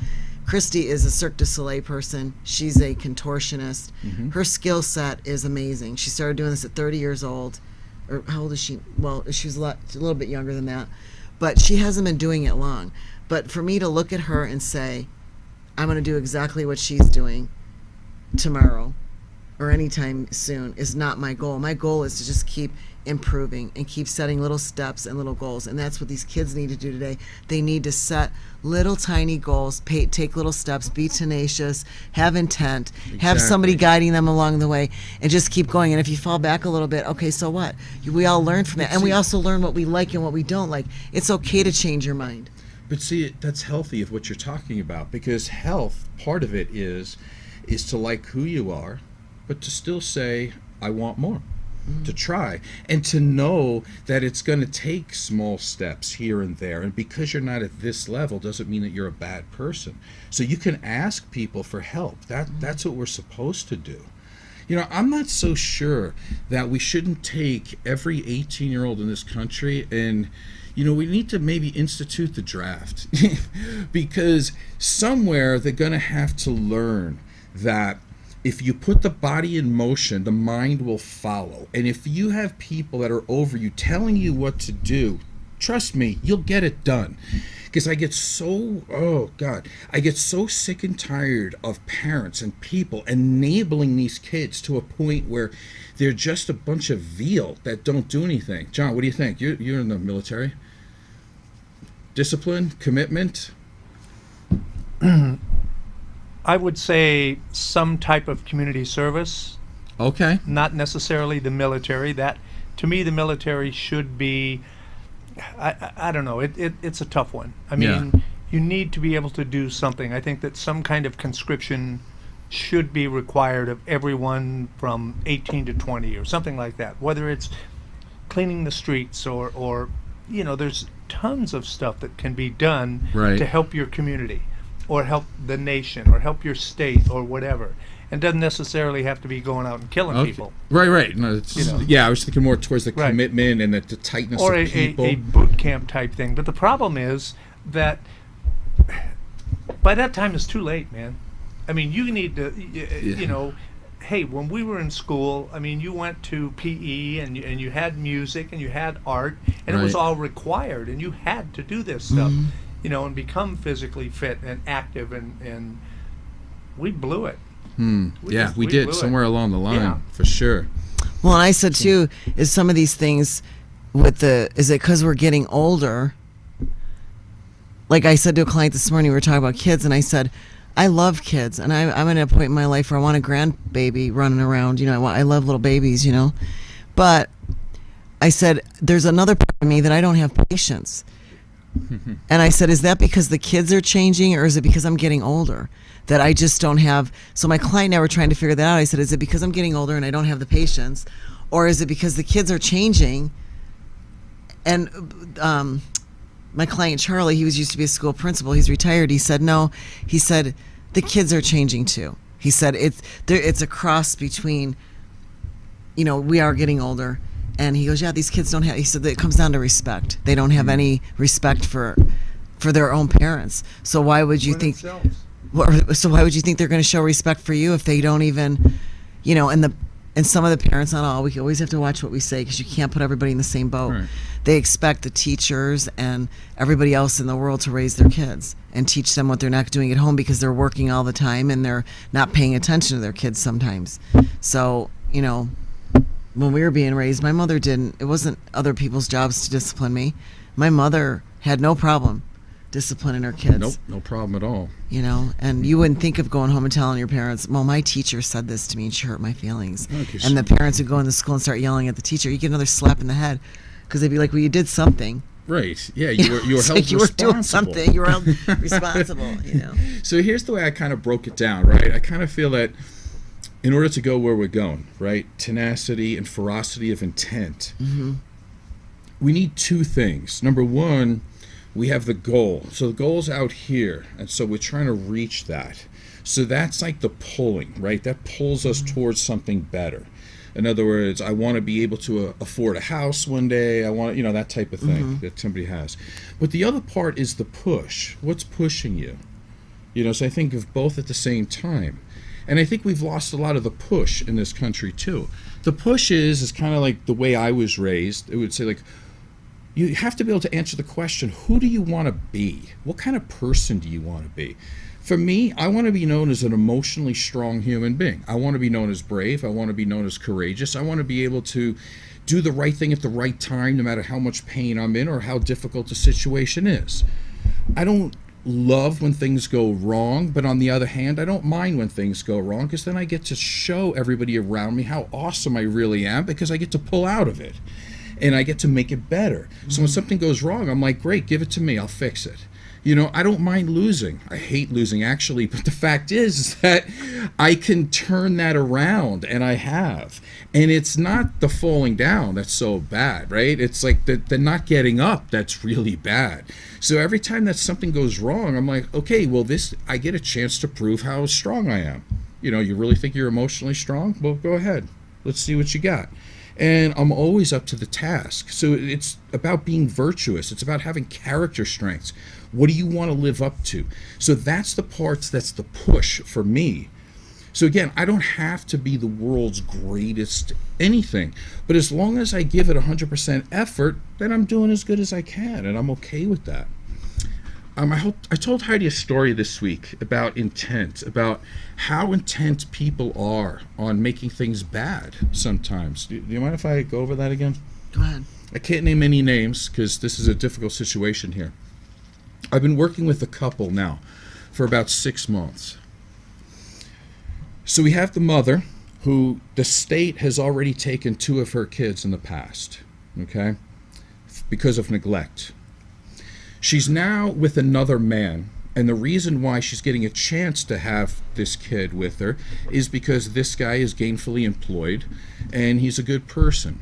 Christy is a Cirque du Soleil person. She's a contortionist. Her skill set is amazing. She started doing this at 30 years old. Or how old is she? Well, she's a little bit younger than that. But she hasn't been doing it long. But for me to look at her and say, I'm going to do exactly what she's doing tomorrow or anytime soon is not my goal. My goal is to just keep improving and keep setting little steps and little goals. And that's what these kids need to do today. They need to set little tiny goals, take little steps, be tenacious, have intent, have somebody guiding them along the way, and just keep going. And if you fall back a little bit, okay, so what? We all learn from that. And we also learn what we like and what we don't like. It's okay to change your mind. But see, that's healthy of what you're talking about, because health, part of it is to like who you are, but to still say, I want more. To try and to know that it's going to take small steps here and there, and because you're not at this level doesn't mean that you're a bad person. So you can ask people for help. That's what we're supposed to do. I'm not so sure that we shouldn't take every 18-year-old in this country and we need to maybe institute the draft because somewhere they're going to have to learn that if you put the body in motion, the mind will follow. And if you have people that are over you telling you what to do, trust me, you'll get it done. Because I get so sick and tired of parents and people enabling these kids to a point where they're just a bunch of veal that don't do anything. John, what do you think? You're in the military. Discipline, commitment. I would say some type of community service. Okay. Not necessarily the military. That, to me, the military should be, I don't know, it's a tough one. I mean, you need to be able to do something. I think that some kind of conscription should be required of everyone from 18 to 20 or something like that. Whether it's cleaning the streets or there's tons of stuff that can be done to help your community, or help the nation, or help your state, or whatever. It doesn't necessarily have to be going out and killing people. Right. No, it's, I was thinking more towards the commitment and the tightness or of people. Or a boot camp type thing. But the problem is that by that time it's too late, man. I mean, you need to, hey, when we were in school, I mean, you went to PE and you had music and you had art, and it was all required, and you had to do this stuff. And become physically fit and active, and we blew it. We did somewhere along the line, for sure. Well, and I said too, is some of these things is it because we're getting older like I said to a client this morning, we were talking about kids, and I said, I love kids, and I'm at a point in my life where I want a grandbaby running around. I love little babies, but I said, there's another part of me that I don't have patience. And I said, is that because the kids are changing, or is it because I'm getting older that I just don't have? So my client and I were trying to figure that out. I said, is it because I'm getting older and I don't have the patience, or is it because the kids are changing? And my client Charlie, he used to be a school principal. He's retired. He said, no. He said, the kids are changing too. He said, it's a cross between, we are getting older. And he goes, yeah, these kids don't have, he said, it comes down to respect. They don't have any respect for their own parents. So why would you think, so why would you think they're going to show respect for you if they don't even, and some of the parents, not all, we always have to watch what we say because you can't put everybody in the same boat. Right. They expect the teachers and everybody else in the world to raise their kids and teach them what they're not doing at home because they're working all the time and they're not paying attention to their kids sometimes. So, when we were being raised, my mother didn't. It wasn't other people's jobs to discipline me. My mother had no problem disciplining her kids. Nope, no problem at all. And you wouldn't think of going home and telling your parents, well, my teacher said this to me and she hurt my feelings. Okay, and the parents would go into school and start yelling at the teacher. You get another slap in the head because they'd be like, well, you did something. Right. Yeah, you were held responsible. You were doing something. You were held responsible, So here's the way I kind of broke it down, right? I kind of feel that in order to go where we're going, right, tenacity and ferocity of intent, we need two things. Number one, we have the goal. So the goal's out here, and so we're trying to reach that. So that's like the pulling, right? That pulls us towards something better. In other words, I want to be able to afford a house one day. I want, that type of thing that somebody has. But the other part is the push. What's pushing you? So I think of both at the same time. And I think we've lost a lot of the push in this country too. The push is kind of like the way I was raised. It would say like, you have to be able to answer the question, who do you want to be? What kind of person do you want to be? For me, I want to be known as an emotionally strong human being. I want to be known as brave. I want to be known as courageous. I want to be able to do the right thing at the right time, no matter how much pain I'm in or how difficult the situation is. I don't love when things go wrong, but on the other hand, I don't mind when things go wrong because then I get to show everybody around me how awesome I really am because I get to pull out of it and I get to make it better. So when something goes wrong, I'm like, great, give it to me, I'll fix it. I don't mind losing. I hate losing actually, but the fact is that I can turn that around, and I have. And it's not the falling down that's so bad, right? It's like the not getting up that's really bad. So every time that something goes wrong, I'm like, okay, well, I get a chance to prove how strong I am. You really think you're emotionally strong? Well, go ahead. Let's see what you got. And I'm always up to the task. So it's about being virtuous. It's about having character strengths. What do you want to live up to? So that's the parts, that's the push for me. So again, I don't have to be the world's greatest anything, but as long as I give it 100% effort, then I'm doing as good as I can, and I'm okay with that. I told Heidi a story this week about intent, about how intent people are on making things bad sometimes. Do you mind if I go over that again? Go ahead. I can't name any names because this is a difficult situation here. I've been working with a couple now for about 6 months. So we have the mother who the state has already taken 2 of her kids in the past, okay, because of neglect. She's now with another man, and the reason why she's getting a chance to have this kid with her is because this guy is gainfully employed and he's a good person.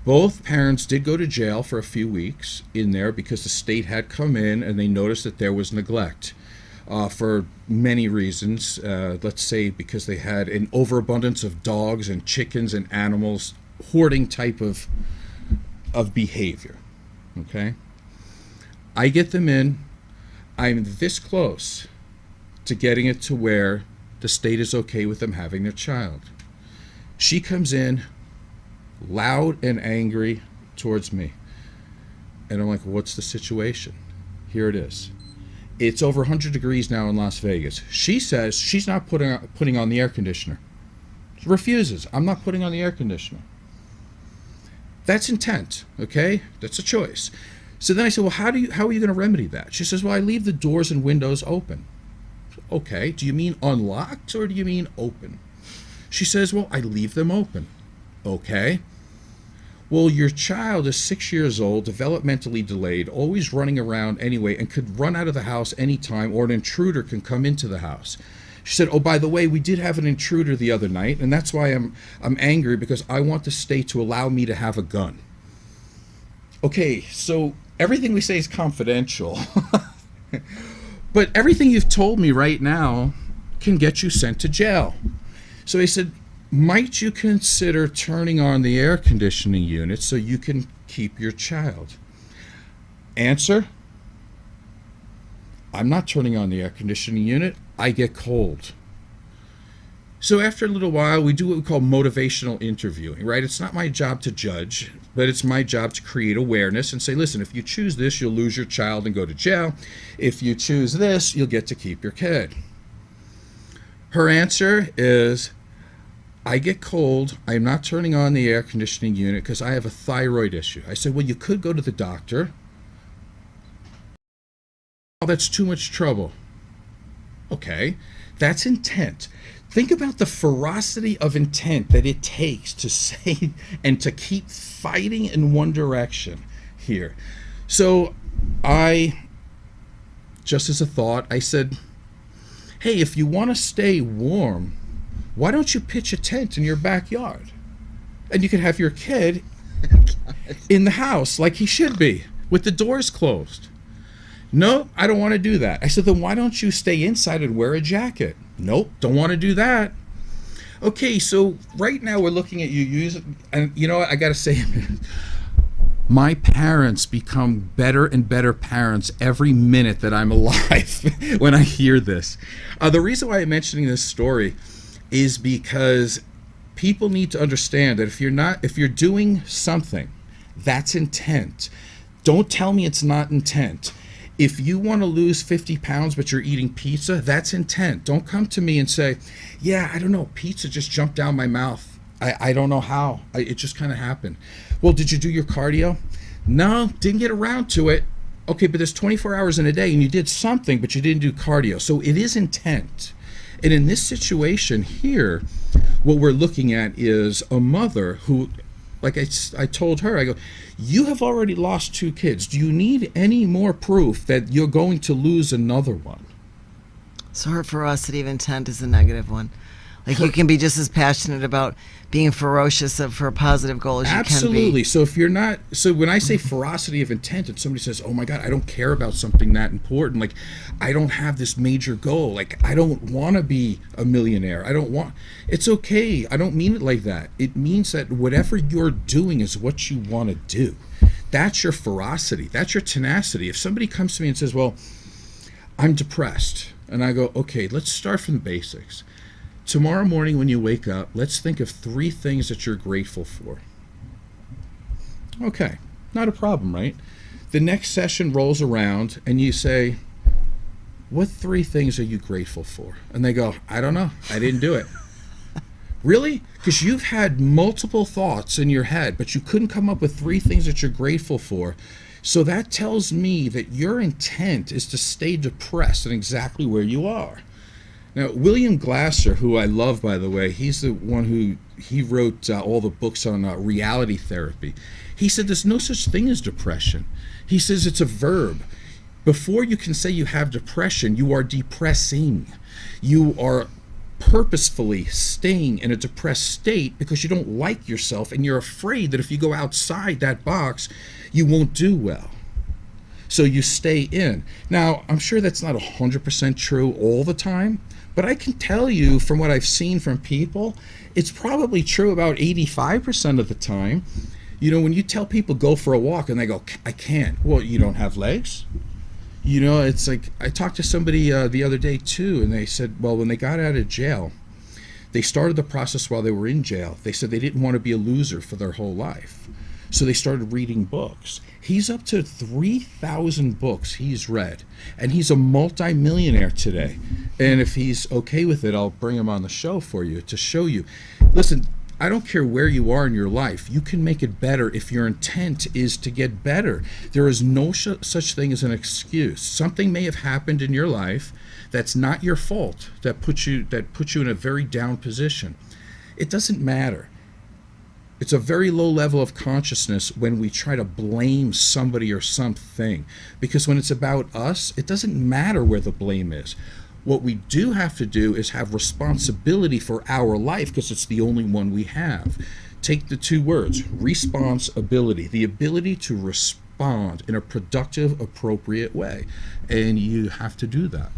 Both parents did go to jail for a few weeks in there because the state had come in and they noticed that there was neglect for many reasons. Let's say because they had an overabundance of dogs and chickens and animals, hoarding type of behavior. Okay? I get them in. I'm this close to getting it to where the state is okay with them having their child. She comes in loud and angry towards me. And I'm like, what's the situation? Here it is. It's over 100 degrees now in Las Vegas. She says she's not putting on the air conditioner. She refuses. I'm not putting on the air conditioner. That's intent, okay? That's a choice. So then I said, well, how are you going to remedy that? She says, well, I leave the doors and windows open. Okay, do you mean unlocked or do you mean open? She says, well, I leave them open. Okay. Well, your child is 6 years old, developmentally delayed, always running around anyway, and could run out of the house anytime, or an intruder can come into the house. She said, oh, by the way, we did have an intruder the other night, and that's why I'm angry, because I want the state to allow me to have a gun. Okay, so everything we say is confidential. But everything you've told me right now can get you sent to jail. So he said, might you consider turning on the air conditioning unit so you can keep your child? Answer, I'm not turning on the air conditioning unit. I get cold. So after a little while, we do what we call motivational interviewing, right? It's not my job to judge, but it's my job to create awareness and say, listen, if you choose this, you'll lose your child and go to jail. If you choose this, you'll get to keep your kid. Her answer is, I get cold. I'm not turning on the air conditioning unit because I have a thyroid issue. I said, well, you could go to the doctor. Oh, that's too much trouble. Okay, that's intent. Think about the ferocity of intent that it takes to say and to keep fighting in one direction here. So I, just as a thought, I said, hey, if you want to stay warm, why don't you pitch a tent in your backyard? And you can have your kid in the house like he should be, with the doors closed. No, I don't want to do that. I said, then why don't you stay inside and wear a jacket? Nope, don't want to do that. Okay, so right now we're looking at you using, and you know what, I got to say, my parents become better and better parents every minute that I'm alive when I hear this. The reason why I'm mentioning this story is because people need to understand that if you're doing something, that's intent. Don't tell me it's not intent. If you want to lose 50 pounds but you're eating pizza, that's intent. Don't come to me and say, yeah, I don't know, pizza just jumped down my mouth. I don't know how. It just kind of happened. Well, did you do your cardio? No, didn't get around to it. Okay, but there's 24 hours in a day and you did something, but you didn't do cardio. So it is intent. And in this situation here, what we're looking at is a mother who, like I told her, I go, you have already lost 2 kids. Do you need any more proof that you're going to lose another one? So her ferocity of intent is a negative one. Like you can be just as passionate about being ferocious for a positive goal as you can be. Absolutely. So if you're not, so when I say ferocity of intent and somebody says, oh my God, I don't care about something that important, like I don't have this major goal, like I don't want to be a millionaire, it's okay. I don't mean it like that. It means that whatever you're doing is what you want to do. That's your ferocity. That's your tenacity. If somebody comes to me and says, well, I'm depressed, and I go, okay, let's start from the basics. Tomorrow morning when you wake up, let's think of 3 things that you're grateful for. Okay, not a problem, right? The next session rolls around and you say, what 3 things are you grateful for? And they go, I don't know, I didn't do it. Really? Because you've had multiple thoughts in your head, but you couldn't come up with 3 things that you're grateful for. So that tells me that your intent is to stay depressed and exactly where you are. Now, William Glasser, who I love, by the way, he's the one who wrote all the books on reality therapy. He said there's no such thing as depression. He says it's a verb. Before you can say you have depression, you are depressing. You are purposefully staying in a depressed state because you don't like yourself and you're afraid that if you go outside that box, you won't do well. So you stay in. Now, I'm sure that's not 100% true all the time, but I can tell you from what I've seen from people, it's probably true about 85% of the time. You know, when you tell people go for a walk and they go, I can't. Well, you don't have legs? You know, it's like, I talked to somebody the other day too, and they said, well, when they got out of jail, they started the process while they were in jail. They said they didn't want to be a loser for their whole life. So they started reading books. He's up to 3,000 books he's read, and he's a multi-millionaire today. And if he's okay with it, I'll bring him on the show for you to show you. Listen, I don't care where you are in your life. You can make it better if your intent is to get better. There is no such thing as an excuse. Something may have happened in your life that's not your fault, that puts you in a very down position. It doesn't matter. It's a very low level of consciousness when we try to blame somebody or something. Because when it's about us, it doesn't matter where the blame is. What we do have to do is have responsibility for our life, because it's the only one we have. Take the two words, responsibility, the ability to respond in a productive, appropriate way. And you have to do that.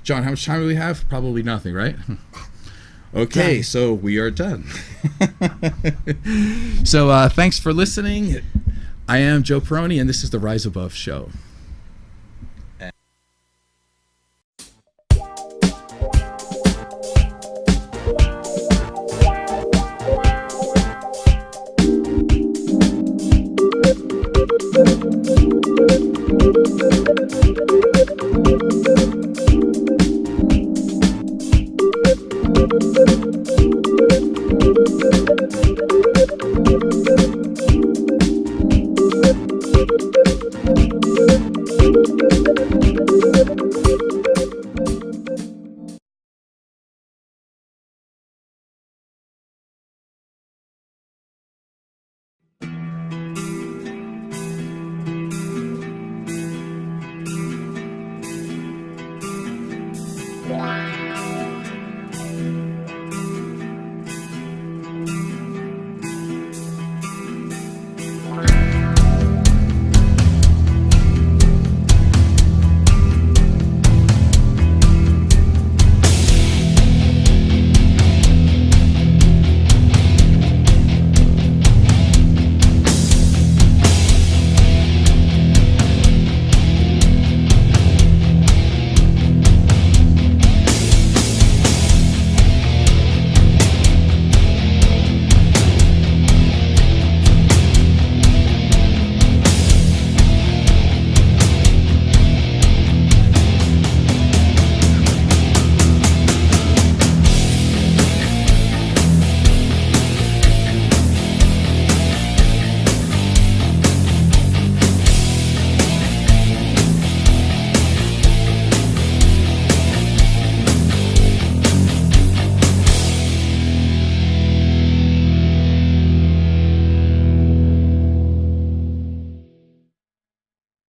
John, how much time do we have? Probably nothing, right? Okay, done. So we are done. So thanks for listening. I am Joe Peroni, and this is the Rise Above Show. Thank you.